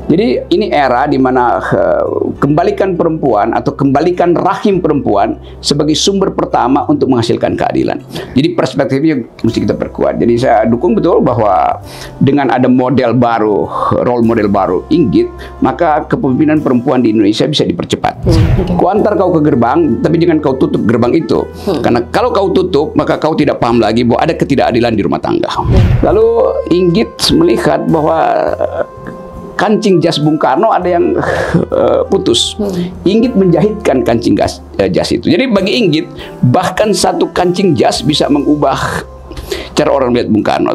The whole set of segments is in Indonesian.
Jadi ini era di mana kembalikan perempuan atau kembalikan rahim perempuan sebagai sumber pertama untuk menghasilkan keadilan. Jadi perspektifnya mesti kita perkuat. Jadi saya dukung betul bahwa dengan ada model baru, role model baru Inggit, maka kepemimpinan perempuan di Indonesia bisa dipercepat. Kau antar kau ke gerbang, tapi jangan kau tutup gerbang itu. Karena kalau kau tutup, maka kau tidak paham lagi bahwa ada ketidakadilan di rumah tangga. Lalu Inggit melihat bahwa kancing jas Bung Karno ada yang putus. Inggit menjahitkan kancing jas itu. Jadi bagi Inggit, bahkan satu kancing jas bisa mengubah cara orang melihat Bung Karno.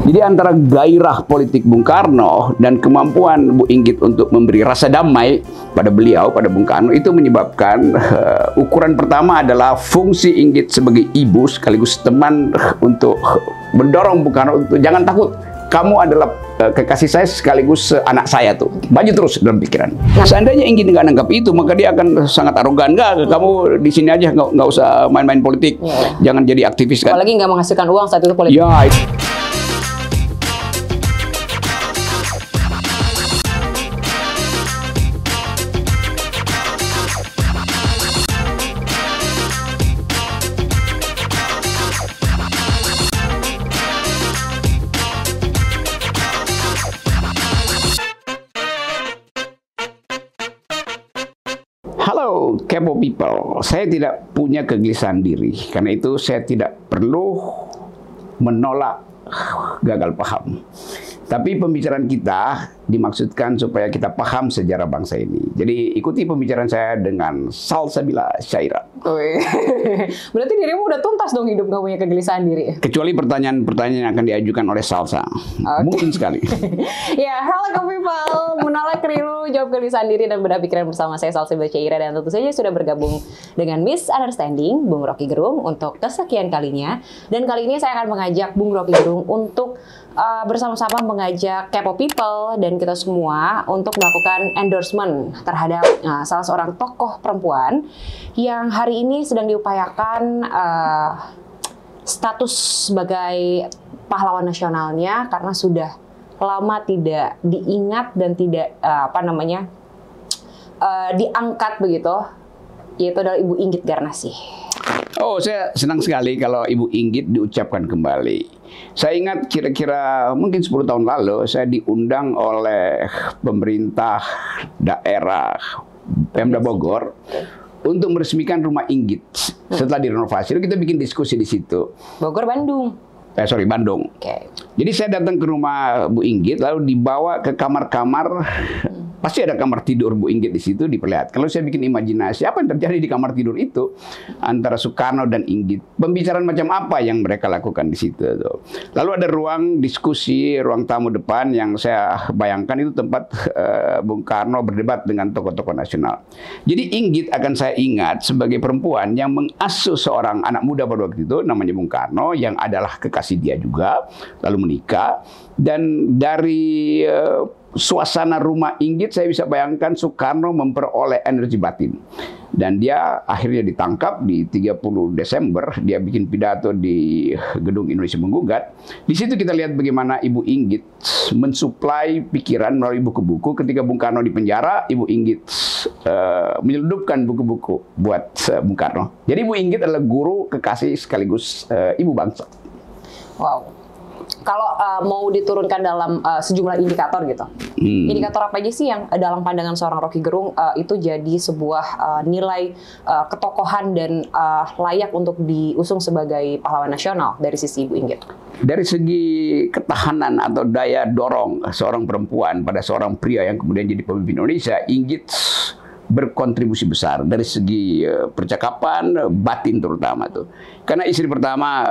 Jadi antara gairah politik Bung Karno dan kemampuan Bu Inggit untuk memberi rasa damai pada beliau, pada Bung Karno, itu menyebabkan ukuran pertama adalah fungsi Inggit sebagai ibu sekaligus teman untuk mendorong Bung Karno untuk jangan takut. Kamu adalah kekasih saya sekaligus anak saya tuh. Maju terus dalam pikiran. Seandainya Inggit nggak nanggap itu, maka dia akan sangat arogan. Nggak, kamu di sini aja, nggak usah main-main politik. Jangan jadi aktivis kan. Apalagi nggak menghasilkan uang saat itu politik. Ya. Halo Kepo People, saya tidak punya kegelisahan diri. Karena itu saya tidak perlu menolak gagal paham. Tapi pembicaraan kita dimaksudkan supaya kita paham sejarah bangsa ini. Jadi ikuti pembicaraan saya dengan salsabila syaira. Berarti dirimu udah tuntas dong hidup gak punya kegelisahan diri. Kecuali pertanyaan-pertanyaan yang akan diajukan oleh Salsa. Mungkin sekali. Ya, halo Kepo People. Menolak keliru, jawab kegelisahan diri dan bedah pikiran bersama saya salsabila syaira. Dan tentu saja sudah bergabung dengan Misunderstanding, Bung Rocky Gerung untuk kesekian kalinya. Dan kali ini saya akan mengajak Bung Rocky Gerung untuk bersama-sama mengajak Kepo People dan kita semua untuk melakukan endorsement terhadap salah seorang tokoh perempuan yang hari ini sedang diupayakan status sebagai pahlawan nasionalnya karena sudah lama tidak diingat dan tidak diangkat begitu, yaitu adalah Ibu Inggit Garnasih. Oh, saya senang sekali kalau Ibu Inggit diucapkan kembali. Saya ingat kira-kira mungkin 10 tahun lalu saya diundang oleh pemerintah daerah Pemda Bogor untuk meresmikan rumah Inggit setelah direnovasi. Lalu kita bikin diskusi di situ. Bogor, Bandung. Bandung. Jadi saya datang ke rumah Bu Inggit lalu dibawa ke kamar-kamar. Pasti ada kamar tidur Bu Inggit di situ diperlihatkan. Kalau saya bikin imajinasi apa yang terjadi di kamar tidur itu antara Soekarno dan Inggit, pembicaraan macam apa yang mereka lakukan di situ. Lalu ada ruang diskusi, ruang tamu depan yang saya bayangkan itu tempat Bung Karno berdebat dengan tokoh-tokoh nasional. Jadi Inggit akan saya ingat sebagai perempuan yang mengasuh seorang anak muda pada waktu itu namanya Bung Karno yang adalah kekasih dia juga, lalu menikah. Dan dari suasana rumah Inggit saya bisa bayangkan Soekarno memperoleh energi batin. Dan dia akhirnya ditangkap di 30 Desember. Dia bikin pidato di Gedung Indonesia Menggugat. Di situ kita lihat bagaimana Ibu Inggit mensuplai pikiran melalui buku-buku. Ketika Bung Karno di penjara, Ibu Inggit menyelundupkan buku-buku buat Bung Karno. Jadi Ibu Inggit adalah guru, kekasih sekaligus ibu bangsa. Wow. Kalau mau diturunkan dalam sejumlah indikator gitu, indikator apa aja sih yang dalam pandangan seorang Rocky Gerung itu jadi sebuah nilai ketokohan dan layak untuk diusung sebagai pahlawan nasional dari sisi Ibu Inggit? Dari segi ketahanan atau daya dorong seorang perempuan pada seorang pria yang kemudian jadi pemimpin Indonesia, Inggit berkontribusi besar dari segi percakapan, batin terutama tuh. Karena istri pertama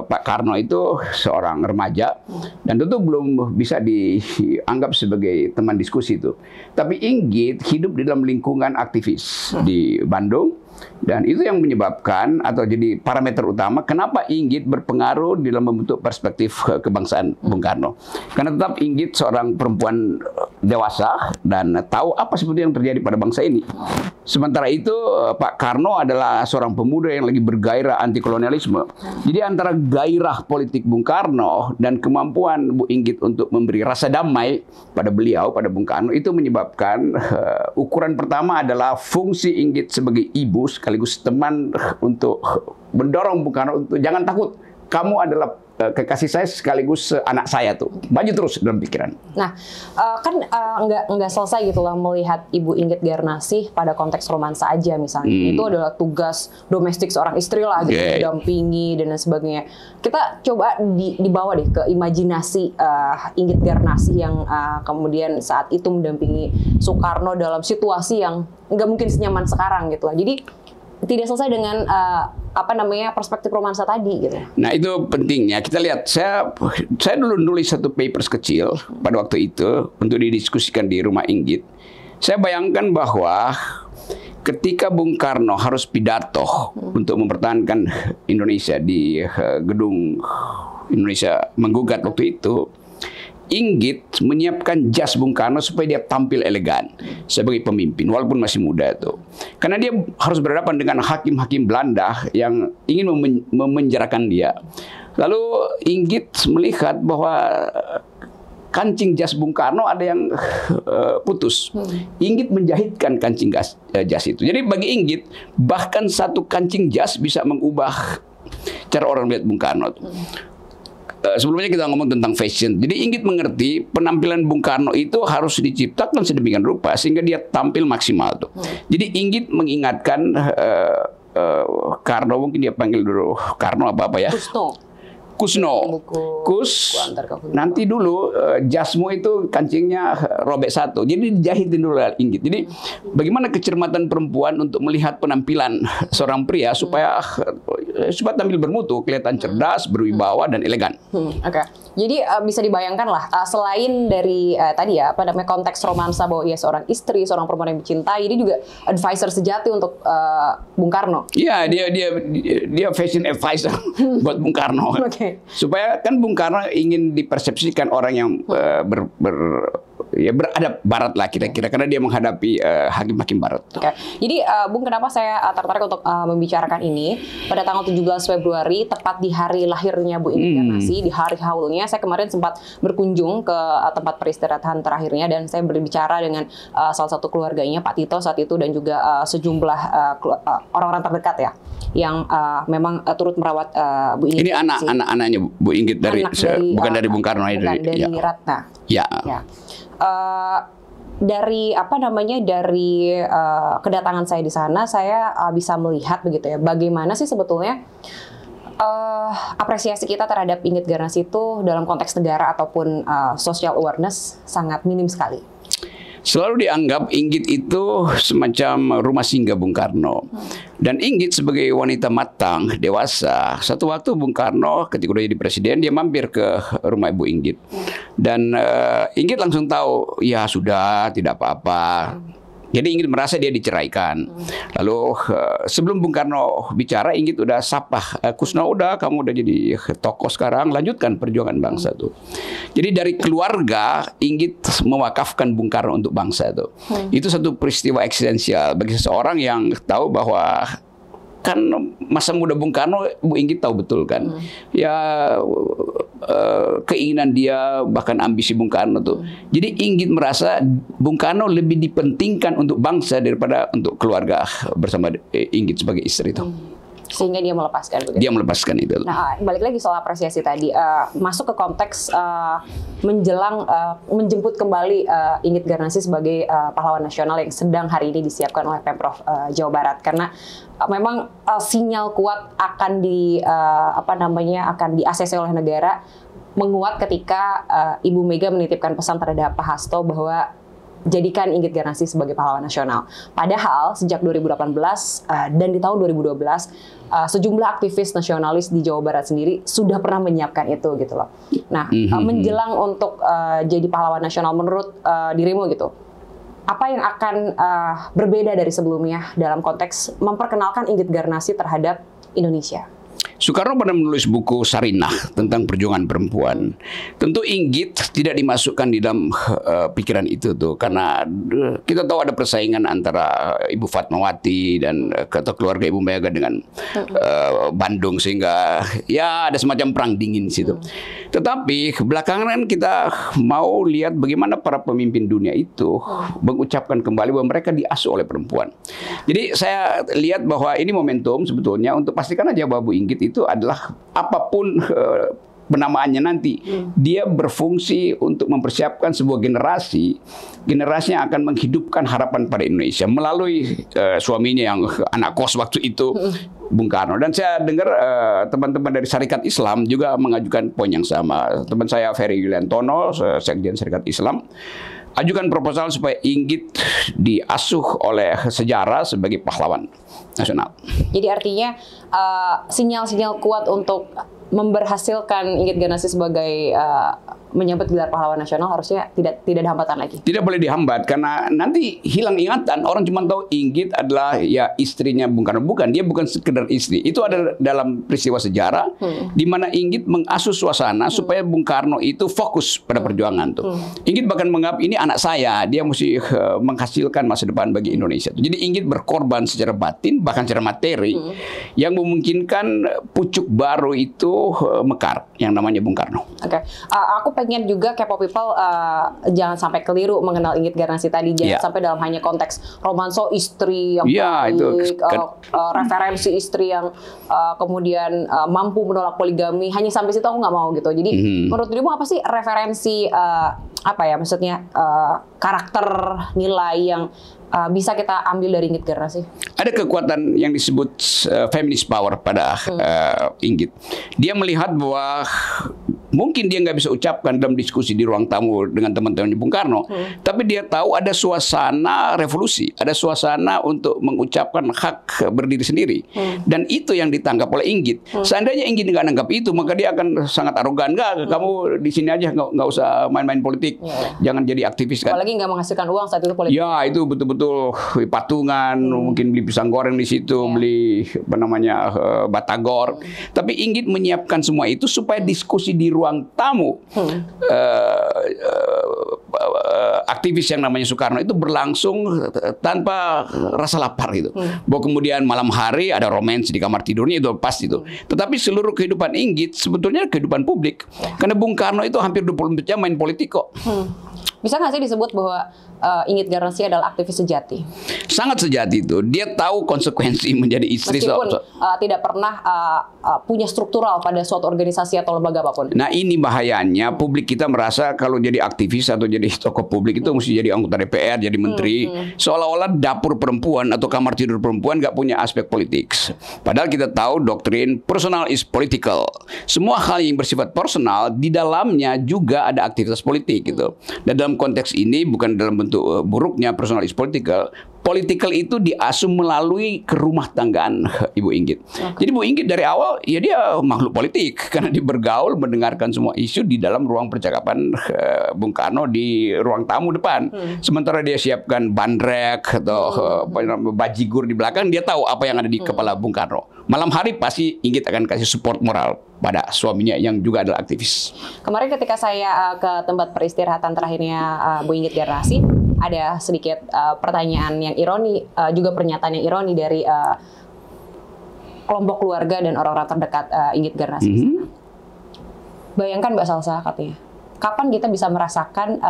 Pak Karno itu seorang remaja dan tentu belum bisa dianggap sebagai teman diskusi itu. Tapi Inggit hidup di dalam lingkungan aktivis di Bandung. Dan itu yang menyebabkan atau jadi parameter utama kenapa Inggit berpengaruh dalam membentuk perspektif kebangsaan Bung Karno. Karena tetap Inggit seorang perempuan dewasa dan tahu apa sebetulnya yang terjadi pada bangsa ini. Sementara itu Pak Karno adalah seorang pemuda yang lagi bergairah anti kolonialisme. Jadi antara gairah politik Bung Karno dan kemampuan Bu Inggit untuk memberi rasa damai pada beliau, pada Bung Karno, itu menyebabkan ukuran pertama adalah fungsi Inggit sebagai ibu sekaligus teman untuk mendorong Bung Karno untuk jangan takut, kamu adalah kekasih saya sekaligus anak saya tuh. Maju terus dalam pikiran. Nah, kan nggak selesai gitu lah melihat Ibu Inggit Garnasih pada konteks romansa aja misalnya. Itu adalah tugas domestik seorang istri lah, gitu, dampingi dan lain sebagainya. Kita coba dibawa deh ke imajinasi Inggit Garnasih yang kemudian saat itu mendampingi Soekarno dalam situasi yang nggak mungkin senyaman sekarang gitu lah. Jadi tidak selesai dengan perspektif romansa tadi gitu. Nah, itu pentingnya. Kita lihat, saya dulu nulis satu papers kecil pada waktu itu untuk didiskusikan di rumah Inggit. Saya bayangkan bahwa ketika Bung Karno harus pidato untuk mempertahankan Indonesia di gedung Indonesia Menggugat waktu itu, Inggit menyiapkan jas Bung Karno supaya dia tampil elegan sebagai pemimpin walaupun masih muda itu. Karena dia harus berhadapan dengan hakim-hakim Belanda yang ingin memenjarakan dia. Lalu Inggit melihat bahwa kancing jas Bung Karno ada yang putus. Inggit menjahitkan kancing jas itu. Jadi bagi Inggit bahkan satu kancing jas bisa mengubah cara orang melihat Bung Karno. Sebelumnya kita ngomong tentang fashion. Jadi Inggit mengerti penampilan Bung Karno itu harus diciptakan sedemikian rupa sehingga dia tampil maksimal tuh. Jadi Inggit mengingatkan Karno, mungkin dia panggil dulu Karno apa ya? Kusno. Kus, nanti dulu jasmu itu kancingnya robek satu. Jadi dijahitin dulu Inggit. Jadi bagaimana kecermatan perempuan untuk melihat penampilan seorang pria supaya tampil bermutu, kelihatan cerdas, berwibawa dan elegan. Oke. Jadi bisa dibayangkan lah, selain dari tadi ya, konteks romansa bahwa ia seorang istri, seorang perempuan yang dicintai, ini juga advisor sejati untuk Bung Karno. Iya, dia fashion advisor buat Bung Karno. Supaya kan Bung Karno ingin dipersepsikan orang yang beradab barat lah kira-kira, karena dia menghadapi hakim-hakim barat. Jadi Bung, kenapa saya tertarik untuk membicarakan ini pada tanggal 17 Februari, tepat di hari lahirnya Bu Inggit Garnasih, di hari haulnya, saya kemarin sempat berkunjung ke tempat peristirahatan terakhirnya dan saya berbicara dengan salah satu keluarganya, Pak Tito saat itu, dan juga sejumlah orang-orang terdekat ya, yang memang turut merawat Bu Inggit. Ini anak-anaknya Bu Inggit bukan dari Bung Karno, dari Ratna. Ya. Dari kedatangan saya di sana, saya bisa melihat begitu ya, bagaimana sih sebetulnya apresiasi kita terhadap Inggit Garnasih itu dalam konteks negara ataupun social awareness sangat minim sekali. Selalu dianggap Inggit itu semacam rumah singgah Bung Karno. Dan Inggit sebagai wanita matang, dewasa, satu waktu Bung Karno ketika udah jadi presiden, dia mampir ke rumah Ibu Inggit. Dan Inggit langsung tahu, ya sudah, tidak apa-apa. Jadi Inggit merasa dia diceraikan. Lalu sebelum Bung Karno bicara, Inggit udah sapah, Kusno udah, kamu udah jadi tokoh sekarang, lanjutkan perjuangan bangsa tuh. Jadi dari keluarga, Inggit mewakafkan Bung Karno untuk bangsa tuh. Itu satu peristiwa eksistensial bagi seseorang yang tahu bahwa kan masa muda Bung Karno, Bu Inggit tahu betul kan. Ya keinginan dia, bahkan ambisi Bung Karno tuh. Jadi Inggit merasa Bung Karno lebih dipentingkan untuk bangsa daripada untuk keluarga bersama Inggit sebagai istri itu. Sehingga dia melepaskan begitu. Dia melepaskan itu. Nah, balik lagi soal apresiasi tadi, masuk ke konteks menjelang menjemput kembali Inggit Garnasih sebagai pahlawan nasional yang sedang hari ini disiapkan oleh Pemprov Jawa Barat, karena memang sinyal kuat akan akan di-ACC oleh negara menguat ketika Ibu Mega menitipkan pesan terhadap Pak Hasto bahwa jadikan Inggit Garnasih sebagai pahlawan nasional. Padahal sejak 2018 dan di tahun 2012 sejumlah aktivis nasionalis di Jawa Barat sendiri sudah pernah menyiapkan itu gitu loh. Nah, menjelang untuk jadi pahlawan nasional menurut dirimu gitu, apa yang akan berbeda dari sebelumnya dalam konteks memperkenalkan Inggit Garnasi terhadap Indonesia? Soekarno pernah menulis buku Sarinah tentang perjuangan perempuan. Tentu Inggit tidak dimasukkan di dalam pikiran itu tuh, karena kita tahu ada persaingan antara Ibu Fatmawati dan atau keluarga Ibu Mega dengan Bandung, sehingga ya ada semacam perang dingin di situ. Tetapi belakangan kita mau lihat bagaimana para pemimpin dunia itu mengucapkan kembali bahwa mereka diasuh oleh perempuan. Jadi saya lihat bahwa ini momentum sebetulnya untuk pastikan aja bahwa Bu Inggit itu adalah apapun penamaannya nanti, dia berfungsi untuk mempersiapkan sebuah generasi yang akan menghidupkan harapan pada Indonesia melalui suaminya yang anak kos waktu itu, Bung Karno. Dan saya dengar teman-teman dari Syarikat Islam juga mengajukan poin yang sama. Teman saya Ferry Yuliantono, Sekjen Syarikat Islam, ajukan proposal supaya Inggit diasuh oleh sejarah sebagai pahlawan nasional. Jadi artinya sinyal-sinyal kuat untuk memberhasilkan Inggit Garnasi sebagai menyambut gelar pahlawan nasional harusnya tidak ada hambatan lagi. Tidak boleh dihambat, karena nanti hilang ingatan. Orang cuma tahu Inggit adalah ya istrinya Bung Karno. Bukan, dia bukan sekedar istri. Itu ada dalam peristiwa sejarah di mana Inggit mengasuh suasana supaya Bung Karno itu fokus pada perjuangan tuh. Inggit bahkan menganggap ini anak saya, dia mesti menghasilkan masa depan bagi Indonesia. Jadi Inggit berkorban secara batin bahkan secara materi yang memungkinkan pucuk baru itu mekar yang namanya Bung Karno. Oke. Aku pengen juga Kepo People jangan sampai keliru mengenal Inggit Garnasi tadi, jangan sampai dalam hanya konteks romanso istri yang baik, referensi istri yang kemudian mampu menolak poligami, hanya sampai situ aku nggak mau gitu. Jadi menurut dirimu apa sih referensi apa ya maksudnya karakter nilai yang bisa kita ambil dari Inggit Garnasi? Ada kekuatan yang disebut feminist power pada Inggit. Dia melihat bahwa mungkin dia nggak bisa ucapkan dalam diskusi di ruang tamu dengan teman-teman di Bung Karno, tapi dia tahu ada suasana revolusi, ada suasana untuk mengucapkan hak berdiri sendiri, dan itu yang ditangkap oleh Inggit. Seandainya Inggit nggak nanggap itu, maka dia akan sangat arogan. Nggak, kamu di sini aja, nggak usah main-main politik, jangan jadi aktivis kan. Apalagi nggak menghasilkan uang saat itu politik. Ya itu betul-betul patungan, mungkin beli pisang goreng di situ, beli apa namanya batagor. Tapi Inggit menyiapkan semua itu supaya diskusi di ruang tamu aktivis yang namanya Soekarno itu berlangsung tanpa rasa lapar gitu. Bahwa kemudian malam hari ada romance di kamar tidurnya itu pas itu. Tetapi seluruh kehidupan Inggit sebetulnya kehidupan publik. Karena Bung Karno itu hampir 24 jam main politik kok. Bisa nggak sih disebut bahwa Inggit Garnasi adalah aktivis sejati? Sangat sejati itu. Dia tahu konsekuensi menjadi istri. Meskipun tidak pernah punya struktural pada suatu organisasi atau lembaga apapun. Nah ini bahayanya, publik kita merasa kalau jadi aktivis atau jadi tokoh publik itu mesti jadi anggota DPR, jadi menteri. Seolah-olah dapur perempuan atau kamar tidur perempuan nggak punya aspek politik. Padahal kita tahu doktrin personal is political. Semua hal yang bersifat personal di dalamnya juga ada aktivitas politik gitu. Dan dalam konteks ini bukan dalam bentuk buruknya personal is political. Political itu diasuh melalui kerumah tanggaan Ibu Inggit. Jadi Bu Inggit dari awal ya dia makhluk politik karena dia bergaul mendengarkan semua isu di dalam ruang percakapan Bung Karno di ruang tamu depan. Sementara dia siapkan bandrek atau bajigur di belakang, dia tahu apa yang ada di kepala Bung Karno. Malam hari pasti Inggit akan kasih support moral pada suaminya yang juga adalah aktivis. Kemarin ketika saya ke tempat peristirahatan terakhirnya Bu Inggit Garnasi, ada sedikit pertanyaan yang ironi, juga pernyataan yang ironi dari kelompok keluarga dan orang-orang terdekat Inggit Garnasi. Bayangkan Mbak Salsa katanya, kapan kita bisa merasakan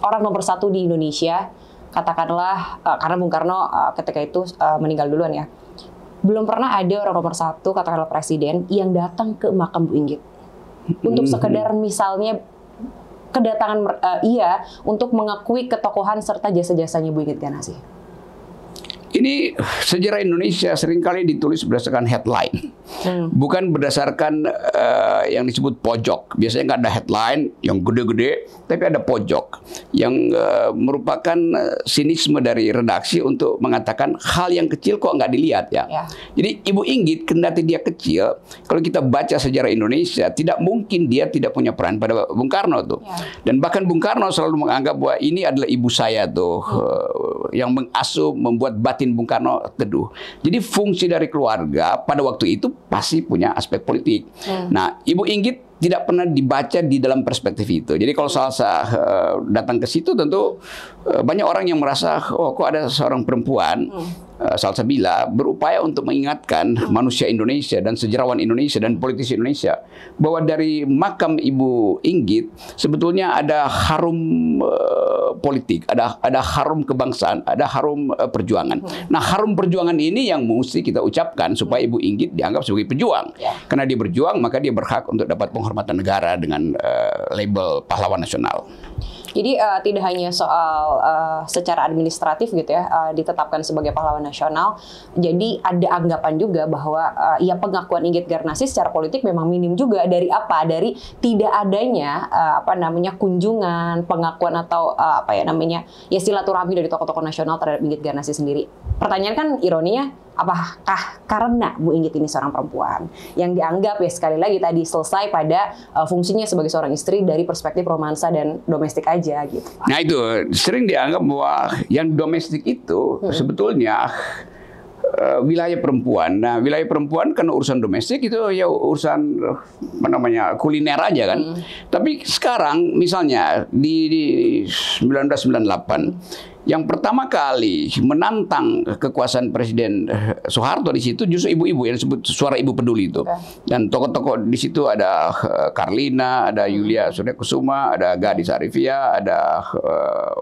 orang nomor satu di Indonesia, katakanlah karena Bung Karno ketika itu meninggal duluan ya, belum pernah ada orang nomor satu, katakanlah presiden, yang datang ke makam Bu Inggit untuk sekedar misalnya kedatangan untuk mengakui ketokohan serta jasa-jasanya Bu Inggit Garnasi. Ini sejarah Indonesia seringkali ditulis berdasarkan headline, bukan berdasarkan yang disebut pojok. Biasanya nggak ada headline yang gede-gede, tapi ada pojok yang merupakan sinisme dari redaksi untuk mengatakan hal yang kecil kok nggak dilihat ya. Jadi Ibu Inggit, kendati dia kecil, kalau kita baca sejarah Indonesia, tidak mungkin dia tidak punya peran pada Bung Karno tuh. Dan bahkan Bung Karno selalu menganggap bahwa ini adalah ibu saya tuh, yang mengasuh, membuat batin Bung Karno teduh. Jadi fungsi dari keluarga pada waktu itu pasti punya aspek politik. Nah, Ibu Inggit tidak pernah dibaca di dalam perspektif itu. Jadi kalau Salsa datang ke situ, tentu banyak orang yang merasa, oh kok ada seorang perempuan, Salsabila, berupaya untuk mengingatkan manusia Indonesia dan sejarawan Indonesia dan politisi Indonesia bahwa dari makam Ibu Inggit sebetulnya ada harum politik, ada harum kebangsaan, ada harum perjuangan. Nah, harum perjuangan ini yang mesti kita ucapkan supaya Ibu Inggit dianggap sebagai pejuang. Karena dia berjuang, maka dia berhak untuk dapat penghormatan negara dengan label pahlawan nasional. Jadi tidak hanya soal secara administratif gitu ya, ditetapkan sebagai pahlawan nasional. Jadi ada anggapan juga bahwa ya pengakuan Inggit Garnasi secara politik memang minim juga. Dari apa? Dari tidak adanya kunjungan, pengakuan atau ya silaturahmi dari tokoh-tokoh nasional terhadap Inggit Garnasi sendiri. Pertanyaan kan ironinya, apakah karena Bu Inggit ini seorang perempuan yang dianggap ya sekali lagi tadi selesai pada fungsinya sebagai seorang istri dari perspektif romansa dan domestik aja gitu. Nah itu sering dianggap bahwa yang domestik itu sebetulnya wilayah perempuan. Nah, wilayah perempuan kan urusan domestik itu ya urusan kuliner aja kan. Tapi sekarang misalnya di 1998 yang pertama kali menantang kekuasaan Presiden Soeharto di situ justru ibu-ibu yang disebut Suara Ibu Peduli itu. Dan tokoh-tokoh di situ ada Karlina, ada Yulia Suryakusuma, ada Gadis Arifia, ada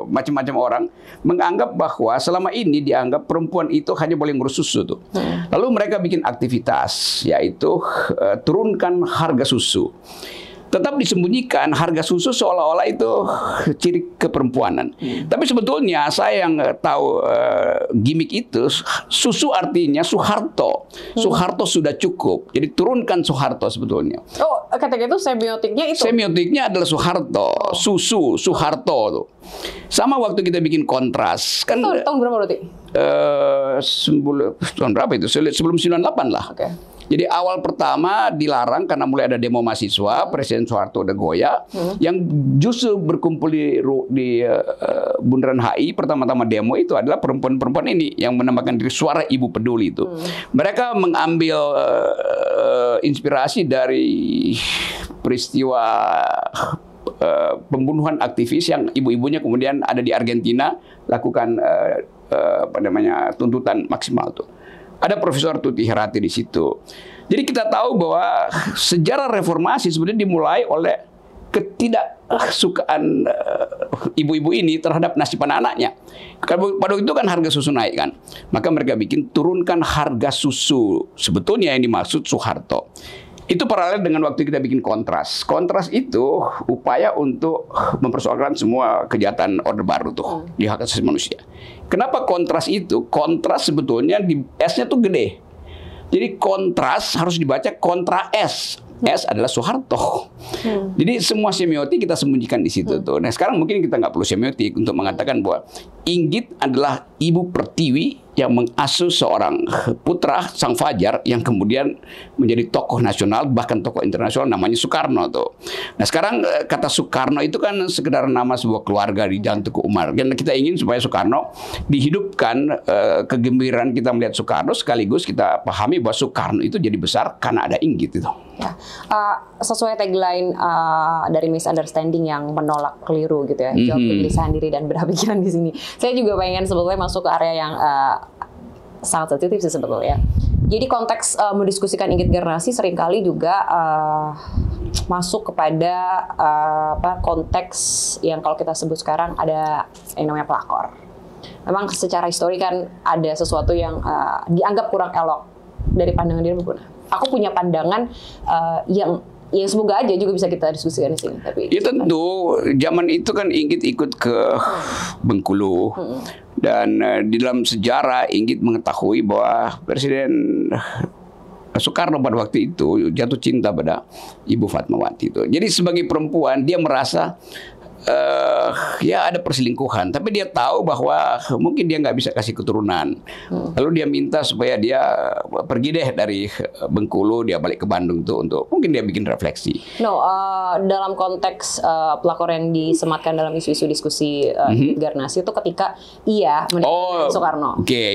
macam-macam orang menganggap bahwa selama ini dianggap perempuan itu hanya boleh ngurus susu tuh. Lalu mereka bikin aktivitas yaitu turunkan harga susu. Tetap disembunyikan harga susu seolah-olah itu ciri keperempuanan. Tapi sebetulnya saya yang tahu gimmick itu, susu artinya Soeharto. Soeharto sudah cukup. Jadi turunkan Soeharto sebetulnya. Oh, ketika itu semiotiknya itu? Semiotiknya adalah Soeharto. Susu, Soeharto tuh. Sama waktu kita bikin Kontras. Kan, tahun berapa berarti? Tahun berapa itu? Sebelum 98 lah. Jadi awal pertama dilarang karena mulai ada demo mahasiswa, Presiden Soeharto udah goyah, yang justru berkumpul di Bundaran HI, pertama-tama demo itu adalah perempuan-perempuan ini yang menamakan diri Suara Ibu Peduli itu. Mereka mengambil inspirasi dari peristiwa pembunuhan aktivis yang ibu-ibunya kemudian ada di Argentina, lakukan tuntutan maksimal tuh. Ada Profesor Tuti Herati di situ. Jadi kita tahu bahwa sejarah reformasi sebenarnya dimulai oleh ketidaksukaan ibu-ibu ini terhadap nasib anak-anaknya. Pada waktu itu kan harga susu naik kan. Maka mereka bikin turunkan harga susu. Sebetulnya yang dimaksud Soeharto. Itu paralel dengan waktu kita bikin Kontras. Kontras itu upaya untuk mempersoalkan semua kejahatan Orde Baru tuh di hak asasi manusia. Kenapa Kontras itu? Kontras sebetulnya di S-nya tuh gede. Jadi Kontras harus dibaca kontra S. S adalah Soeharto. Jadi semua semiotik kita sembunyikan di situ tuh. Nah sekarang mungkin kita nggak perlu semiotik untuk mengatakan bahwa Inggit adalah ibu pertiwi yang mengasuh seorang putra Sang Fajar yang kemudian menjadi tokoh nasional bahkan tokoh internasional namanya Soekarno tuh. Nah sekarang kata Soekarno itu kan sekedar nama sebuah keluarga di Jalan Tuku Umar. Dan kita ingin supaya Soekarno dihidupkan, kegembiraan kita melihat Soekarno sekaligus kita pahami bahwa Soekarno itu jadi besar karena ada Inggit itu. Ya. Sesuai tagline dari Misunderstanding yang menolak keliru gitu ya, jawab kegelisahan diri dan bedah pikiran di sini. Saya juga pengen sebetulnya masuk ke area yang sangat sensitif sih sebetulnya. Jadi konteks mendiskusikan Inggit Garnasi seringkali juga masuk kepada konteks yang kalau kita sebut sekarang ada yang namanya pelakor. Memang secara histori kan ada sesuatu yang dianggap kurang elok dari pandangan diri. Aku punya pandangan yang ya semoga aja juga bisa kita diskusikan di sini. Tapi ya tentu zaman itu kan Inggit ikut ke Bengkulu dan di dalam sejarah Inggit mengetahui bahwa Presiden Soekarno pada waktu itu jatuh cinta pada Ibu Fatmawati itu. Jadi sebagai perempuan dia merasa ya ada perselingkuhan, tapi dia tahu bahwa mungkin dia nggak bisa kasih keturunan. Lalu dia minta supaya dia pergi deh dari Bengkulu, dia balik ke Bandung tuh untuk mungkin dia bikin refleksi. Dalam konteks pelakor yang disematkan dalam isu-isu diskusi Garnasi itu ketika mendekati Soekarno. Oke.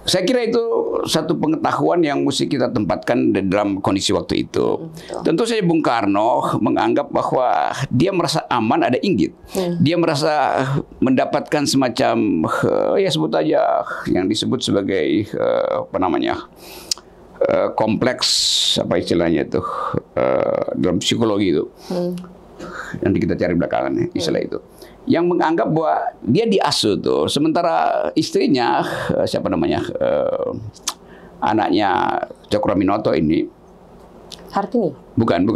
Saya kira itu satu pengetahuan yang mesti kita tempatkan dalam kondisi waktu itu. Tentu saja Bung Karno menganggap bahwa dia merasa aman ada Inggit. Dia merasa mendapatkan semacam ya sebut aja yang disebut sebagai kompleks apa istilahnya itu dalam psikologi itu. Nanti kita cari belakangan istilah itu. Yang menganggap bahwa dia diasuh tuh, sementara istrinya anaknya Cokroaminoto ini Hartini? Bukan.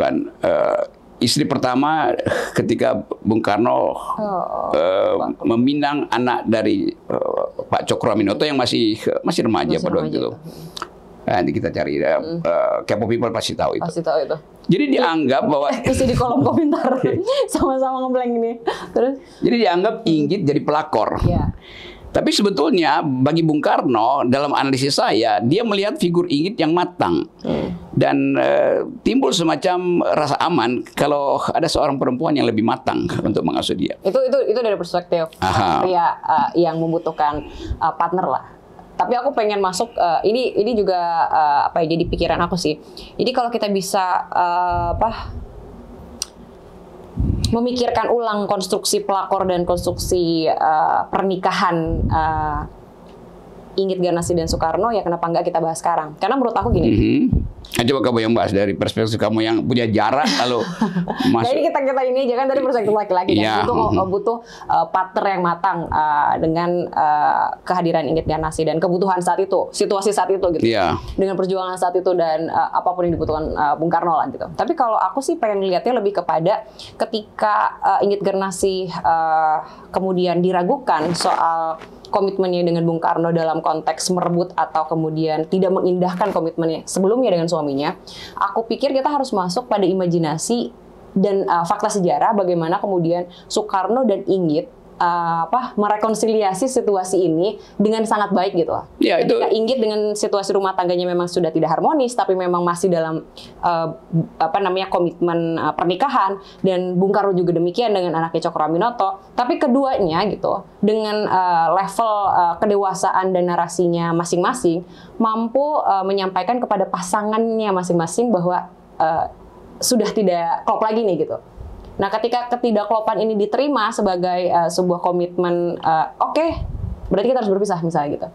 Istri pertama ketika Bung Karno meminang anak dari Pak Cokroaminoto yang masih remaja pada waktu itu. Nanti kita cari, Kepo People pasti tahu itu. Pasti tahu itu. Jadi dianggap bahwa isi di kolom komentar sama-sama ngeblank ini. Terus? Jadi dianggap Inggit jadi pelakor. Yeah. Tapi sebetulnya bagi Bung Karno dalam analisis saya dia melihat figur Inggit yang matang dan timbul semacam rasa aman kalau ada seorang perempuan yang lebih matang untuk mengasuh dia. Itu dari perspektif pria yang membutuhkan partner lah. Tapi aku pengen masuk ini juga jadi pikiran aku sih. Jadi kalau kita bisa memikirkan ulang konstruksi pelakor dan konstruksi pernikahan Inggit Garnasi dan Soekarno, ya kenapa enggak kita bahas sekarang? Karena menurut aku gini. Coba kamu yang bahas dari perspektif kamu yang punya jarak lalu masuk. Nah ini kita ini aja kan dari perspektif laki-laki kan butuh partner yang matang dengan kehadiran Inggit Garnasi dan kebutuhan saat itu, situasi saat itu gitu. Dengan perjuangan saat itu dan apapun yang dibutuhkan Bung Karno lah gitu. Tapi kalau aku sih pengen lihatnya lebih kepada ketika Inggit Garnasi kemudian diragukan soal komitmennya dengan Bung Karno dalam konteks merebut atau kemudian tidak mengindahkan komitmennya sebelumnya dengan suaminya, aku pikir kita harus masuk pada imajinasi dan fakta sejarah bagaimana kemudian Soekarno dan Inggit merekonsiliasi situasi ini dengan sangat baik gitu loh. Ya, ketika Inggit dengan situasi rumah tangganya memang sudah tidak harmonis, tapi memang masih dalam komitmen pernikahan, dan Bung Karno juga demikian dengan anaknya Cokroaminoto. Tapi keduanya gitu dengan level kedewasaan dan narasinya masing-masing mampu menyampaikan kepada pasangannya masing-masing bahwa sudah tidak klop lagi nih gitu. Nah, ketika ketidakklopan ini diterima sebagai sebuah komitmen, berarti kita harus berpisah misalnya gitu.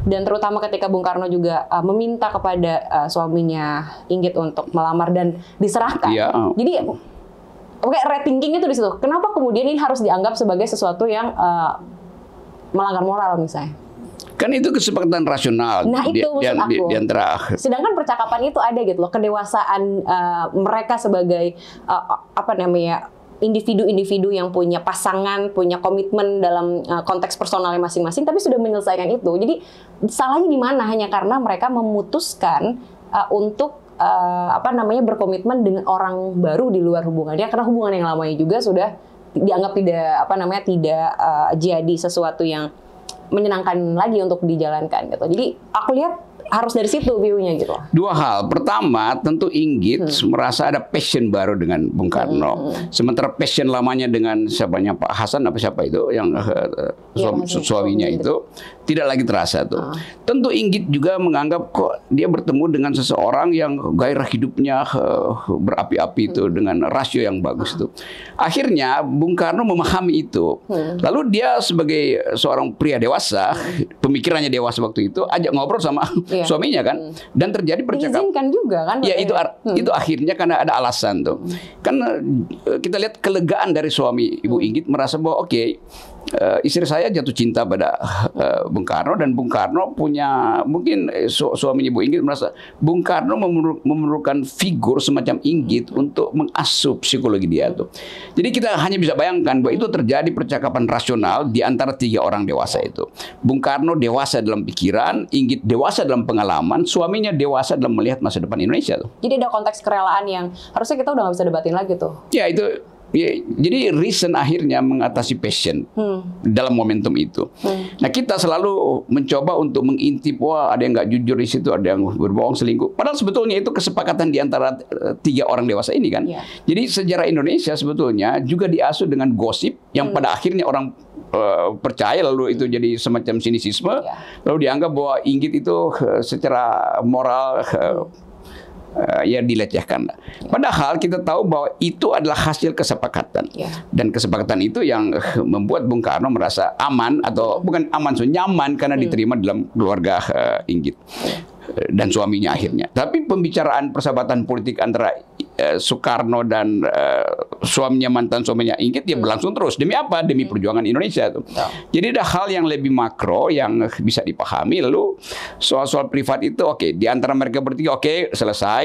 Dan terutama ketika Bung Karno juga meminta kepada suaminya Inggit untuk melamar dan diserahkan. Jadi, rethinking itu di situ. Kenapa kemudian ini harus dianggap sebagai sesuatu yang melanggar moral misalnya? Kan itu kesepakatan rasional. Nah itu maksud aku. Di antara. Sedangkan percakapan itu ada gitu loh, kedewasaan mereka sebagai individu-individu yang punya pasangan, punya komitmen dalam konteks personalnya masing-masing, tapi sudah menyelesaikan itu. Jadi salahnya di mana? Hanya karena mereka memutuskan untuk berkomitmen dengan orang baru di luar hubungannya, karena hubungan yang lamanya juga sudah dianggap tidak jadi sesuatu yang menyenangkan lagi untuk dijalankan gitu. Jadi aku lihat harus dari situ view-nya gitu. Dua hal. Pertama, tentu Inggit merasa ada passion baru dengan Bung Karno. Sementara passion lamanya dengan siapanya Pak Hasan siapa itu yang suaminya itu tidak lagi terasa tuh. Tentu Inggit juga menganggap kok dia bertemu dengan seseorang yang gairah hidupnya berapi-api itu dengan rasio yang bagus itu. Akhirnya Bung Karno memahami itu. Lalu dia sebagai seorang pria dewasa, pemikirannya dewasa waktu itu, ajak ngobrol sama suaminya kan, dan terjadi percakapan. Diizinkan juga kan? Ya itu akhirnya karena ada alasan tuh. Kan kita lihat kelegaan dari suami Ibu Inggit merasa bahwa istri saya jatuh cinta pada Bung Karno, dan Bung Karno punya mungkin suaminya Bu Inggit merasa Bung Karno memerlukan figur semacam Inggit untuk mengasuh psikologi dia tuh. Jadi kita hanya bisa bayangkan bahwa itu terjadi percakapan rasional di antara 3 orang dewasa itu. Bung Karno dewasa dalam pikiran, Inggit dewasa dalam pengalaman, suaminya dewasa dalam melihat masa depan Indonesia tuh. Jadi ada konteks kerelaan yang harusnya kita udah nggak bisa debatin lagi tuh. Ya itu. Ya, jadi reason akhirnya mengatasi passion dalam momentum itu. Nah, kita selalu mencoba untuk mengintip, wah ada yang nggak jujur di situ, ada yang berbohong, selingkuh. Padahal sebetulnya itu kesepakatan di antara 3 orang dewasa ini kan. Jadi sejarah Indonesia sebetulnya juga diasuh dengan gosip yang pada akhirnya orang percaya, lalu itu jadi semacam sinisisme. Lalu dianggap bahwa Inggit itu secara moral ya dilecehkan. Padahal kita tahu bahwa itu adalah hasil kesepakatan. Dan kesepakatan itu yang membuat Bung Karno merasa aman, atau bukan aman, nyaman karena diterima dalam keluarga Inggit dan suaminya akhirnya. Tapi pembicaraan persahabatan politik antara Soekarno dan suaminya, mantan suaminya Inggit, ya berlangsung terus. Demi apa? Demi perjuangan Indonesia tuh. Jadi ada hal yang lebih makro yang bisa dipahami. Lalu soal-soal privat itu oke, di antara mereka bertiga oke, selesai.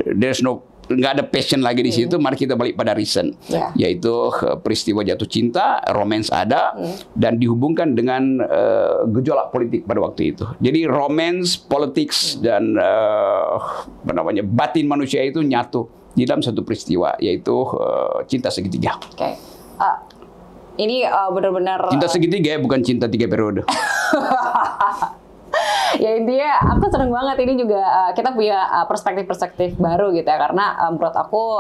There's no, nggak ada passion lagi di situ. Mari kita balik pada reason, yaitu peristiwa jatuh cinta, romance ada, dan dihubungkan dengan gejolak politik pada waktu itu. Jadi romance, politics, dan apa namanya, batin manusia itu nyatu di dalam satu peristiwa, yaitu cinta segitiga. Ini benar-benar cinta segitiga, bukan cinta 3 periode. Ya intinya aku seneng banget ini juga kita punya perspektif-perspektif baru gitu ya, karena menurut aku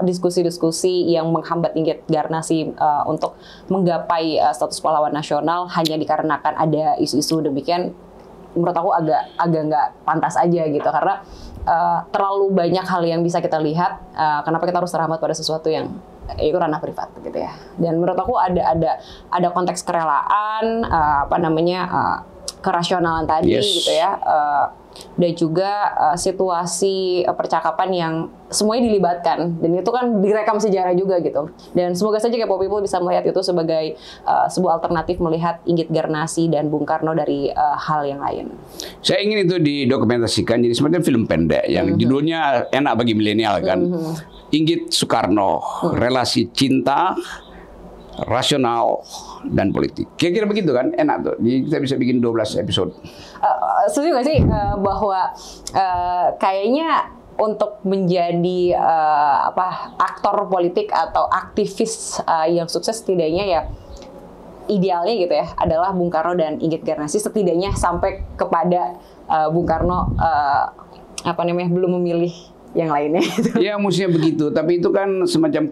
diskusi-diskusi yang menghambat Inggit Garnasi untuk menggapai status pahlawan nasional hanya dikarenakan ada isu-isu demikian, menurut aku agak nggak pantas aja gitu, karena terlalu banyak hal yang bisa kita lihat. Kenapa kita harus terhambat pada sesuatu yang itu ranah privat gitu ya. Dan menurut aku ada konteks kerelaan, apa namanya, kerasionalan tadi gitu ya, dan juga situasi percakapan yang semuanya dilibatkan, dan itu kan direkam sejarah juga gitu. Dan semoga saja Kepo People bisa melihat itu sebagai sebuah alternatif melihat Inggit Garnasi dan Bung Karno dari hal yang lain. Saya ingin itu didokumentasikan jadi semacam film pendek yang judulnya enak bagi milenial kan. Inggit Soekarno, relasi cinta, rasional, dan politik. Kira-kira begitu kan, enak tuh. Jadi kita bisa bikin 12 episode. Setuju nggak sih bahwa kayaknya untuk menjadi aktor politik atau aktivis yang sukses, setidaknya ya idealnya gitu ya adalah Bung Karno dan Inggit Garnasi, setidaknya sampai kepada Bung Karno belum memilih yang lainnya. Ya mestinya begitu, tapi itu kan semacam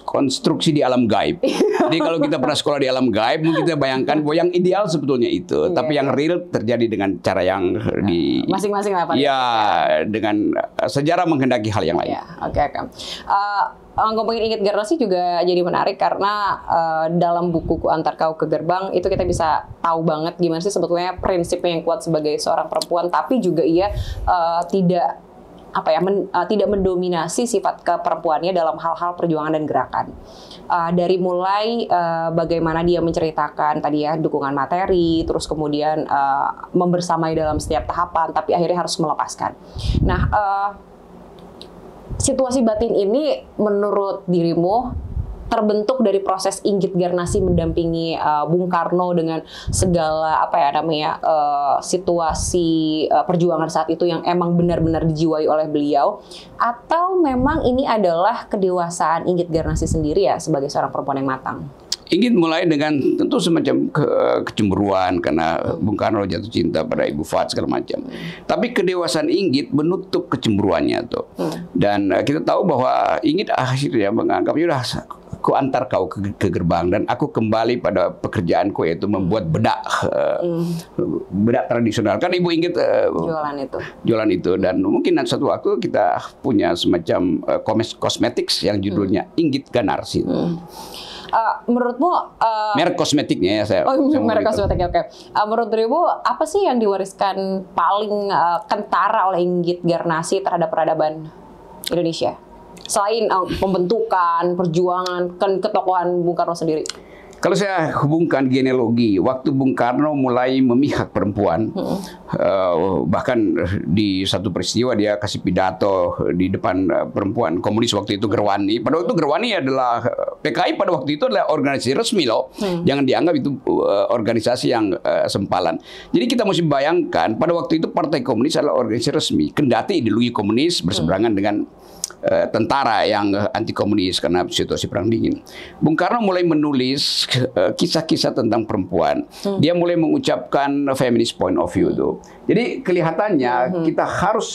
konstruksi di alam gaib. Jadi kalau kita pernah sekolah di alam gaib, mungkin kita bayangkan bahwa yang ideal sebetulnya itu, tapi yang real terjadi dengan cara yang di masing-masing apa? Ya, dengan sejarah menghendaki hal yang lain. Oke. Ngomongin Inggit Garnasi juga jadi menarik karena dalam bukuku Antar Kau ke Gerbang itu kita bisa tahu banget gimana sih sebetulnya prinsipnya yang kuat sebagai seorang perempuan, tapi juga ia tidak mendominasi sifat keperempuannya dalam hal-hal perjuangan dan gerakan. Dari mulai bagaimana dia menceritakan tadi ya dukungan materi, terus kemudian membersamai dalam setiap tahapan, tapi akhirnya harus melepaskan. Nah, situasi batin ini menurut dirimu terbentuk dari proses Inggit Garnasi mendampingi Bung Karno dengan segala situasi perjuangan saat itu yang emang benar-benar dijiwai oleh beliau, atau memang ini adalah kedewasaan Inggit Garnasi sendiri ya sebagai seorang perempuan yang matang? Inggit mulai dengan tentu semacam kecemburuan karena Bung Karno jatuh cinta pada Ibu Fat segala macam. Tapi kedewasaan Inggit menutup kecemburuannya tuh. Dan kita tahu bahwa Inggit akhirnya menganggap yaudah aku antar kau ke gerbang dan aku kembali pada pekerjaanku, yaitu membuat bedak tradisional. Kan Ibu Inggit jualan itu dan mungkin nanti suatu waktu kita punya semacam kosmetik yang judulnya Inggit Garnasi. Menurutmu merek kosmetiknya ya saya. Merek kosmetiknya oke. Menurut dirimu apa sih yang diwariskan paling kentara oleh Inggit Garnasi terhadap peradaban Indonesia? Selain pembentukan, perjuangan, ketokohan Bung Karno sendiri. Kalau saya hubungkan genealogi, waktu Bung Karno mulai memihak perempuan, bahkan di satu peristiwa dia kasih pidato di depan perempuan komunis waktu itu, Gerwani. Pada waktu itu Gerwani adalah PKI pada waktu itu adalah organisasi resmi loh. Jangan dianggap itu organisasi yang sempalan. Jadi kita mesti bayangkan pada waktu itu Partai Komunis adalah organisasi resmi. Kendati ideologi komunis berseberangan dengan tentara yang anti komunis karena situasi perang dingin. Bung Karno mulai menulis kisah-kisah tentang perempuan. Dia mulai mengucapkan feminist point of view itu. Jadi kelihatannya kita harus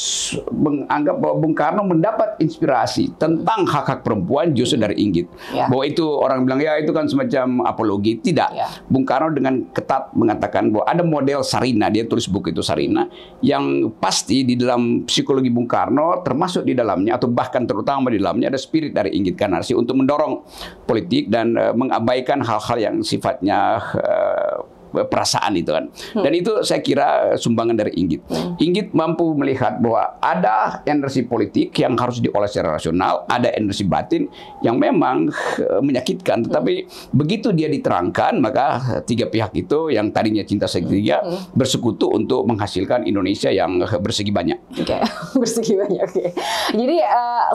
menganggap bahwa Bung Karno mendapat inspirasi tentang hak-hak perempuan justru dari Inggit. Bahwa itu orang bilang ya itu kan semacam apologi. Tidak. Bung Karno dengan ketat mengatakan bahwa ada model Sarina. Dia tulis buku itu Sarina. Yang pasti di dalam psikologi Bung Karno termasuk di dalamnya atau bahkan terutama di dalamnya ada spirit dari Inggit Ganarsi untuk mendorong politik dan mengabaikan hal-hal yang sifatnya perasaan itu kan. Dan itu saya kira sumbangan dari Inggit. Inggit mampu melihat bahwa ada energi politik yang harus diolah secara rasional, ada energi batin yang memang menyakitkan. Tetapi begitu dia diterangkan, maka tiga pihak itu yang tadinya cinta segitiga bersekutu untuk menghasilkan Indonesia yang bersegi banyak. Oke, bersegi banyak. Oke. Jadi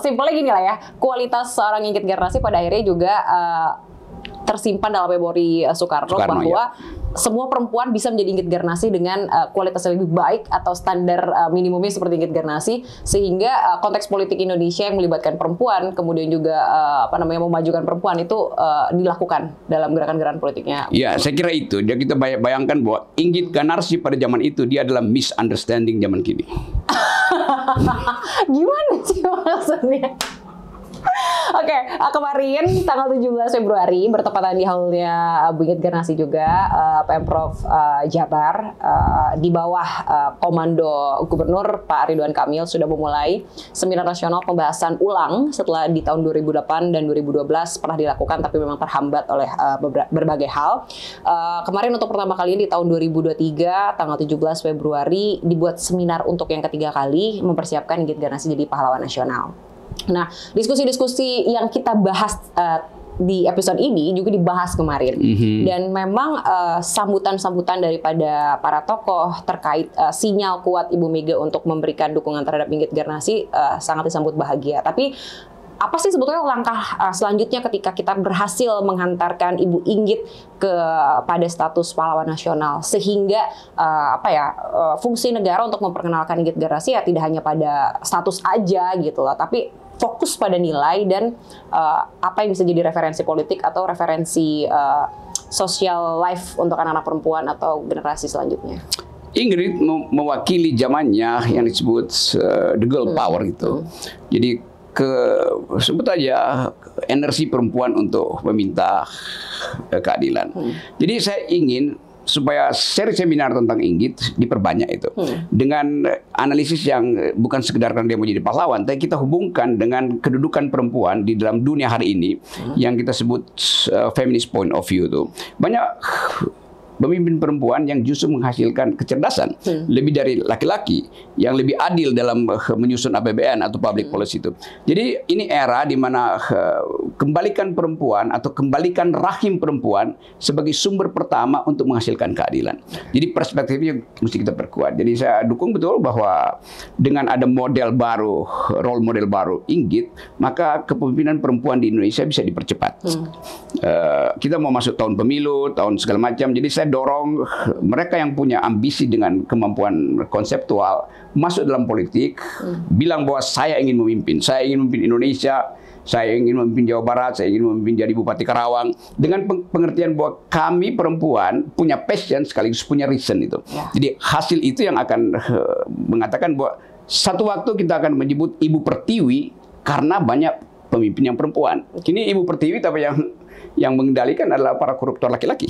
simpelnya gini lah ya, kualitas seorang Inggit Ganarsi pada akhirnya juga tersimpan dalam memori Soekarno bahwa semua perempuan bisa menjadi Inggit Ganarsi dengan kualitas yang lebih baik atau standar minimumnya seperti Inggit Ganarsi, sehingga konteks politik Indonesia yang melibatkan perempuan kemudian juga memajukan perempuan itu dilakukan dalam gerakan-gerakan politiknya. Ya, saya kira itu. Dia kita bayangkan bahwa Inggit Ganarsi pada zaman itu dia adalah misunderstanding zaman kini. Gimana sih maksudnya? Oke, kemarin tanggal 17 Februari bertepatan di haulnya Bu Inggit Ganarsi juga Pemprov Jabar di bawah komando Gubernur Pak Ridwan Kamil sudah memulai seminar nasional pembahasan ulang setelah di tahun 2008 dan 2012 pernah dilakukan tapi memang terhambat oleh berbagai hal. Kemarin untuk pertama kali di tahun 2023 tanggal 17 Februari dibuat seminar untuk yang ketiga kali mempersiapkan Inggit Ganarsi jadi pahlawan nasional. Nah, diskusi-diskusi yang kita bahas di episode ini juga dibahas kemarin. Dan memang sambutan-sambutan daripada para tokoh terkait sinyal kuat Ibu Mega untuk memberikan dukungan terhadap Inggit Ganarsi sangat disambut bahagia. Tapi apa sih sebetulnya langkah selanjutnya ketika kita berhasil menghantarkan Ibu Inggit pada status pahlawan nasional sehingga fungsi negara untuk memperkenalkan Inggit Ganarsi ya tidak hanya pada status aja gitu lah, tapi fokus pada nilai dan apa yang bisa jadi referensi politik atau referensi social life untuk anak-anak perempuan atau generasi selanjutnya. Ingrid mewakili zamannya yang disebut the girl power itu. Jadi sebut aja energi perempuan untuk meminta keadilan. Jadi saya ingin supaya seri seminar tentang Inggit diperbanyak itu dengan analisis yang bukan sekedar karena dia mau jadi pahlawan, tapi kita hubungkan dengan kedudukan perempuan di dalam dunia hari ini yang kita sebut feminist point of view itu. Banyak pemimpin perempuan yang justru menghasilkan kecerdasan lebih dari laki-laki yang lebih adil dalam menyusun APBN atau public policy itu. Jadi ini era di mana kembalikan perempuan atau kembalikan rahim perempuan sebagai sumber pertama untuk menghasilkan keadilan. Jadi perspektifnya mesti kita perkuat. Jadi saya dukung betul bahwa dengan ada model baru, role model baru Inggit, maka kepemimpinan perempuan di Indonesia bisa dipercepat. Kita mau masuk tahun pemilu, tahun segala macam. Jadi saya dorong mereka yang punya ambisi dengan kemampuan konseptual masuk dalam politik, bilang bahwa saya ingin memimpin Indonesia, saya ingin memimpin Jawa Barat, saya ingin memimpin jadi Bupati Karawang, dengan pengertian bahwa kami perempuan punya passion sekaligus punya reason itu. Jadi hasil itu yang akan mengatakan bahwa satu waktu kita akan menyebut Ibu Pertiwi karena banyak pemimpin yang perempuan. Ini Ibu Pertiwi tapi yang mengendalikan adalah para koruptor laki-laki.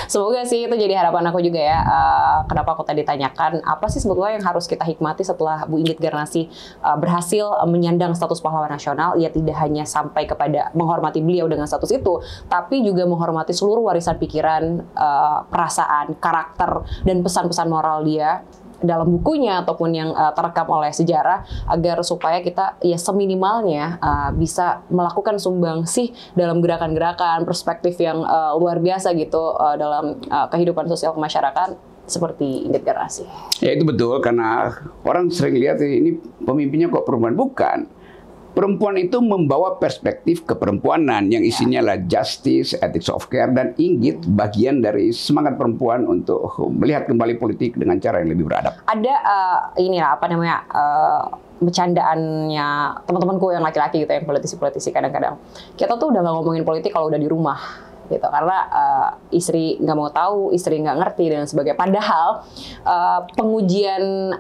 Semoga sih itu jadi harapan aku juga ya. Kenapa aku tadi tanyakan, apa sih sebetulnya yang harus kita hikmati setelah Bu Inggit Ganarsi berhasil menyandang status pahlawan nasional? Ya tidak hanya sampai kepada menghormati beliau dengan status itu, tapi juga menghormati seluruh warisan pikiran, perasaan, karakter, dan pesan-pesan moral dia dalam bukunya ataupun yang terekam oleh sejarah, agar supaya kita ya seminimalnya bisa melakukan sumbangsih dalam gerakan-gerakan perspektif yang luar biasa gitu dalam kehidupan sosial masyarakat seperti Inggit Garnasi. Ya itu betul, karena orang sering lihat ini pemimpinnya kok perempuan. Bukan. Perempuan itu membawa perspektif keperempuanan yang isinya adalah justice, ethics of care, dan Inggit bagian dari semangat perempuan untuk melihat kembali politik dengan cara yang lebih beradab. Ada bercandaannya teman-temanku yang laki-laki gitu, yang politisi-politisi kadang-kadang. Kita tuh udah nggak ngomongin politik kalau udah di rumah gitu, karena istri nggak mau tahu, istri nggak ngerti dan sebagainya. Padahal pengujian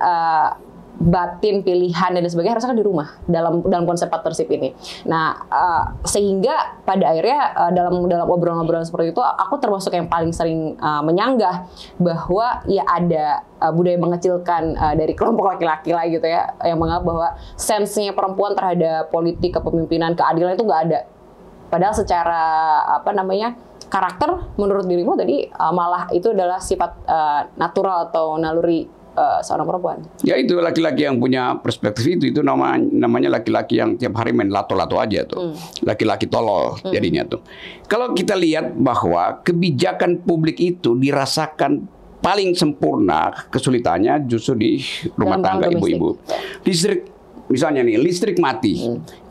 batin, pilihan dan sebagainya harusnya kan di rumah dalam konsep partnership ini. Nah, sehingga pada akhirnya dalam obrolan-obrolan seperti itu, aku termasuk yang paling sering menyanggah bahwa ya ada budaya mengecilkan dari kelompok laki-laki lah gitu ya, yang menganggap bahwa sense-nya perempuan terhadap politik, kepemimpinan, keadilan itu nggak ada. Padahal secara karakter menurut dirimu tadi malah itu adalah sifat natural atau naluri seorang perempuan. Ya itu laki-laki yang punya perspektif itu namanya laki-laki yang tiap hari main lato-lato aja tuh. Laki-laki tolol jadinya tuh. Kalau kita lihat bahwa kebijakan publik itu dirasakan paling sempurna kesulitannya justru di rumah tangga ibu-ibu. Misalnya nih, listrik mati.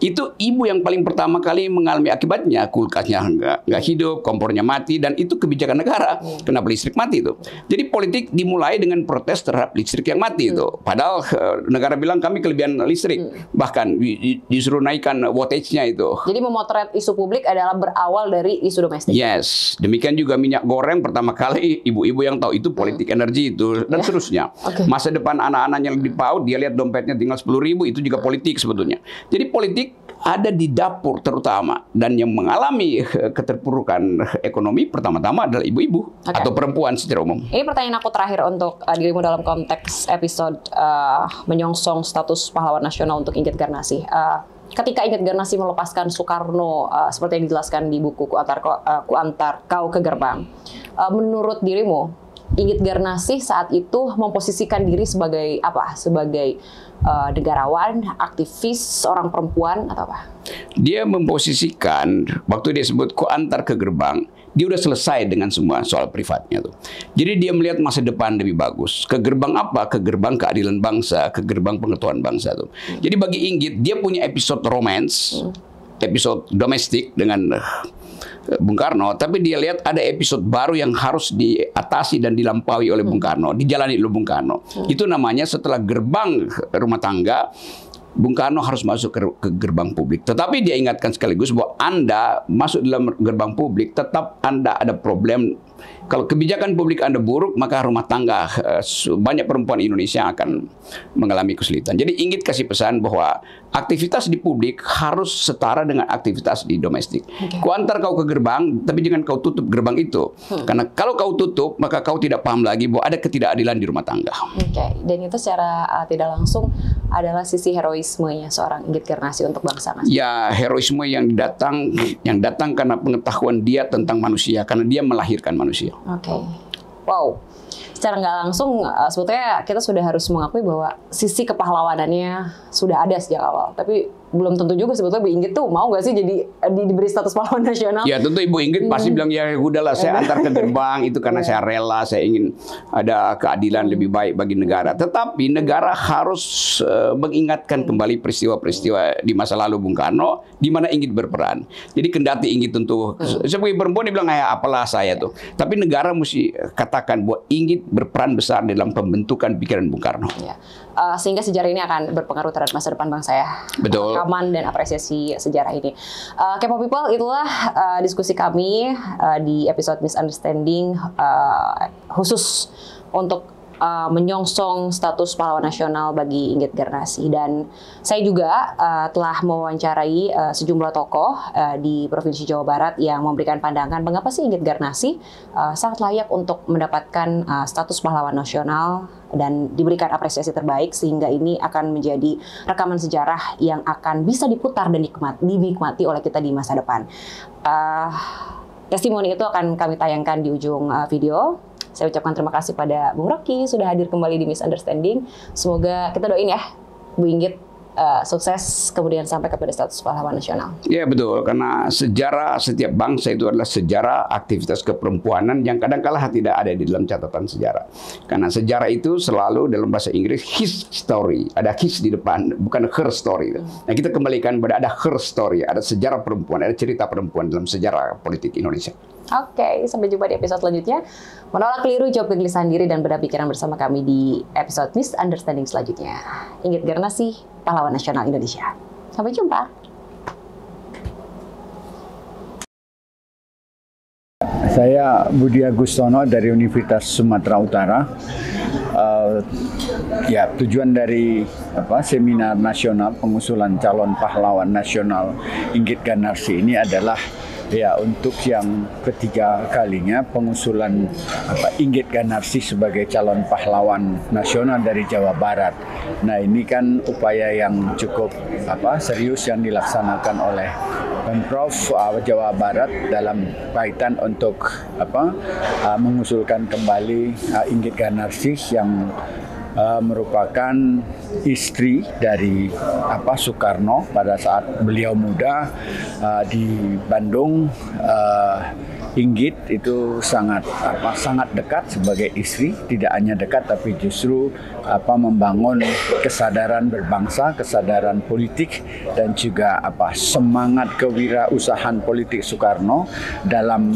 Itu ibu yang paling pertama kali mengalami akibatnya. Kulkasnya nggak hidup, kompornya mati, dan itu kebijakan negara. Kenapa listrik mati itu? Jadi politik dimulai dengan protes terhadap listrik yang mati itu. Padahal negara bilang kami kelebihan listrik. Bahkan disuruh naikkan wattage-nya itu. Jadi memotret isu publik adalah berawal dari isu domestik. Yes. Demikian juga minyak goreng pertama kali ibu-ibu yang tahu itu politik energi itu. Dan seterusnya. Masa depan anak-anaknya lebih PAUD, dia lihat dompetnya tinggal 10.000, itu juga politik sebetulnya. Jadi politik ada di dapur terutama, dan yang mengalami keterpurukan ekonomi pertama-tama adalah ibu-ibu atau perempuan secara umum. Ini pertanyaan aku terakhir untuk dirimu dalam konteks episode menyongsong status pahlawan nasional untuk Inggit Garnasi. Ketika Inggit Garnasi melepaskan Soekarno seperti yang dijelaskan di buku Ku Antar Kau ke Gerbang, menurut dirimu Inggit Garnasi saat itu memposisikan diri sebagai apa? Sebagai negarawan, aktivis, seorang perempuan, atau apa? Dia memposisikan, waktu dia sebut Ku Antar ke Gerbang, dia udah selesai dengan semua soal privatnya tuh. Jadi dia melihat masa depan lebih bagus. Ke gerbang apa? Ke gerbang keadilan bangsa, ke gerbang pengetahuan bangsa tuh. Jadi bagi Inggit, dia punya episode romance, episode domestik dengan Bung Karno, tapi dia lihat ada episode baru yang harus diatasi dan dilampaui oleh Bung Karno, dijalani oleh Bung Karno. Itu namanya setelah gerbang rumah tangga, Bung Karno harus masuk ke gerbang publik. Tetapi dia ingatkan sekaligus bahwa Anda masuk dalam gerbang publik, tetap Anda ada problem. Kalau kebijakan publik Anda buruk, maka rumah tangga banyak perempuan Indonesia akan mengalami kesulitan. Jadi Inggit kasih pesan bahwa aktivitas di publik harus setara dengan aktivitas di domestik. Ku antar kau ke gerbang, tapi jangan kau tutup gerbang itu. Karena kalau kau tutup, maka kau tidak paham lagi bahwa ada ketidakadilan di rumah tangga. Dan itu secara tidak langsung adalah sisi heroismenya seorang Inggit Garnasi untuk bangsa. Ya, heroisme yang datang karena pengetahuan dia tentang manusia, karena dia melahirkan manusia. Wow. Secara nggak langsung, sebetulnya kita sudah harus mengakui bahwa sisi kepahlawanannya sudah ada sejak awal. Tapi belum tentu juga sebetulnya Bu Inggit tuh mau nggak sih jadi diberi status pahlawan nasional? Ya tentu Ibu Inggit pasti bilang ya udahlah saya antar ke gerbang itu karena saya rela, saya ingin ada keadilan lebih baik bagi negara. Tetapi negara harus mengingatkan kembali peristiwa-peristiwa di masa lalu Bung Karno di mana Inggit berperan. Jadi kendati Inggit tentu sebagai perempuan dia bilang ya apalah saya tuh. Tapi negara mesti katakan bahwa Inggit berperan besar dalam pembentukan pikiran Bung Karno. Sehingga sejarah ini akan berpengaruh terhadap masa depan bangsa ya. Betul. Rekaman dan apresiasi sejarah ini. Kepo People, itulah diskusi kami di episode Misunderstanding khusus untuk menyongsong status pahlawan nasional bagi Inggit Garnasi. Dan saya juga telah mewawancarai sejumlah tokoh di Provinsi Jawa Barat yang memberikan pandangan mengapa sih Inggit Garnasi sangat layak untuk mendapatkan status pahlawan nasional dan diberikan apresiasi terbaik, sehingga ini akan menjadi rekaman sejarah yang akan bisa diputar dan dinikmati oleh kita di masa depan. Testimoni itu akan kami tayangkan di ujung video. Saya ucapkan terima kasih pada Bung Rocky sudah hadir kembali di Misunderstanding. Semoga kita doain ya Bu Inggit sukses kemudian sampai kepada status pahlawan nasional. Ya betul, karena sejarah setiap bangsa itu adalah sejarah aktivitas keperempuanan yang kadang-kala tidak ada di dalam catatan sejarah. Karena sejarah itu selalu dalam bahasa Inggris his story, ada his di depan, bukan her story. Nah kita kembalikan pada ada her story, ada sejarah perempuan, ada cerita perempuan dalam sejarah politik Indonesia. Oke, sampai jumpa di episode selanjutnya. Menolak keliru, jawab kegelisahan diri, dan bedah pikiran bersama kami di episode Misunderstanding selanjutnya. Inggit Garnasih, pahlawan nasional Indonesia. Sampai jumpa. Saya Budi Agustono dari Universitas Sumatera Utara. Tujuan dari seminar nasional pengusulan calon pahlawan nasional Inggit Garnasih ini adalah untuk yang ketiga kalinya pengusulan Inggit Garnasih sebagai calon pahlawan nasional dari Jawa Barat. Nah ini kan upaya yang cukup serius yang dilaksanakan oleh Pemprov Jawa Barat dalam kaitan untuk mengusulkan kembali Inggit Garnasih yang merupakan istri dari Soekarno pada saat beliau muda di Bandung. Inggit itu sangat dekat sebagai istri, tidak hanya dekat tapi justru membangun kesadaran berbangsa, kesadaran politik, dan juga semangat kewirausahaan politik Soekarno dalam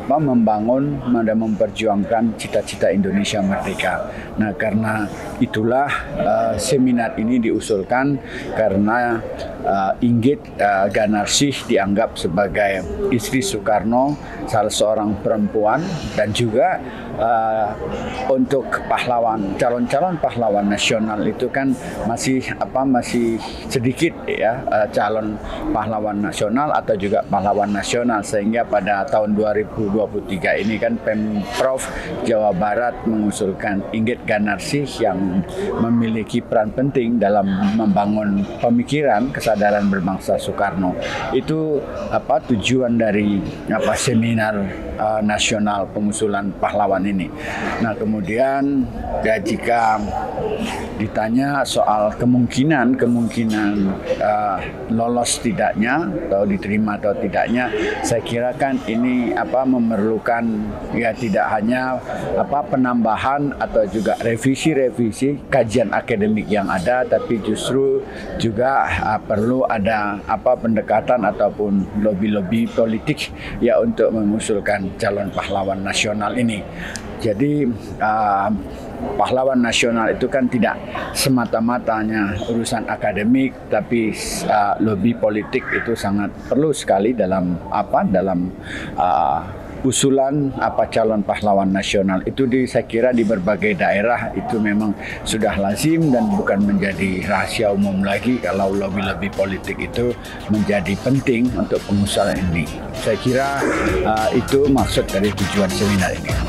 membangun dan memperjuangkan cita-cita Indonesia merdeka. Nah karena itulah seminar ini diusulkan karena Inggit Garnasih dianggap sebagai istri Soekarno, salah seorang perempuan, dan juga untuk calon-calon pahlawan nasional itu kan masih sedikit calon pahlawan nasional atau juga pahlawan nasional, sehingga pada tahun 2023 ini kan Pemprov Jawa Barat mengusulkan Inggit Garnasih yang memiliki peran penting dalam membangun pemikiran kesadaran berbangsa Soekarno. Itu tujuan dari seminar nasional pengusulan pahlawan ini. Nah kemudian jika ditanya soal kemungkinan lolos tidaknya atau diterima atau tidaknya, saya kira kan ini memerlukan tidak hanya penambahan atau juga revisi kajian akademik yang ada, tapi justru juga perlu ada pendekatan ataupun lobby politik untuk mengusulkan calon pahlawan nasional ini. Jadi pahlawan nasional itu kan tidak semata-matanya urusan akademik, tapi lobby politik itu sangat perlu sekali dalam usulan calon pahlawan nasional itu. Saya kira di berbagai daerah itu memang sudah lazim dan bukan menjadi rahasia umum lagi kalau lobby-lobby politik itu menjadi penting untuk pengusulan ini. Saya kira itu maksud dari tujuan seminar ini.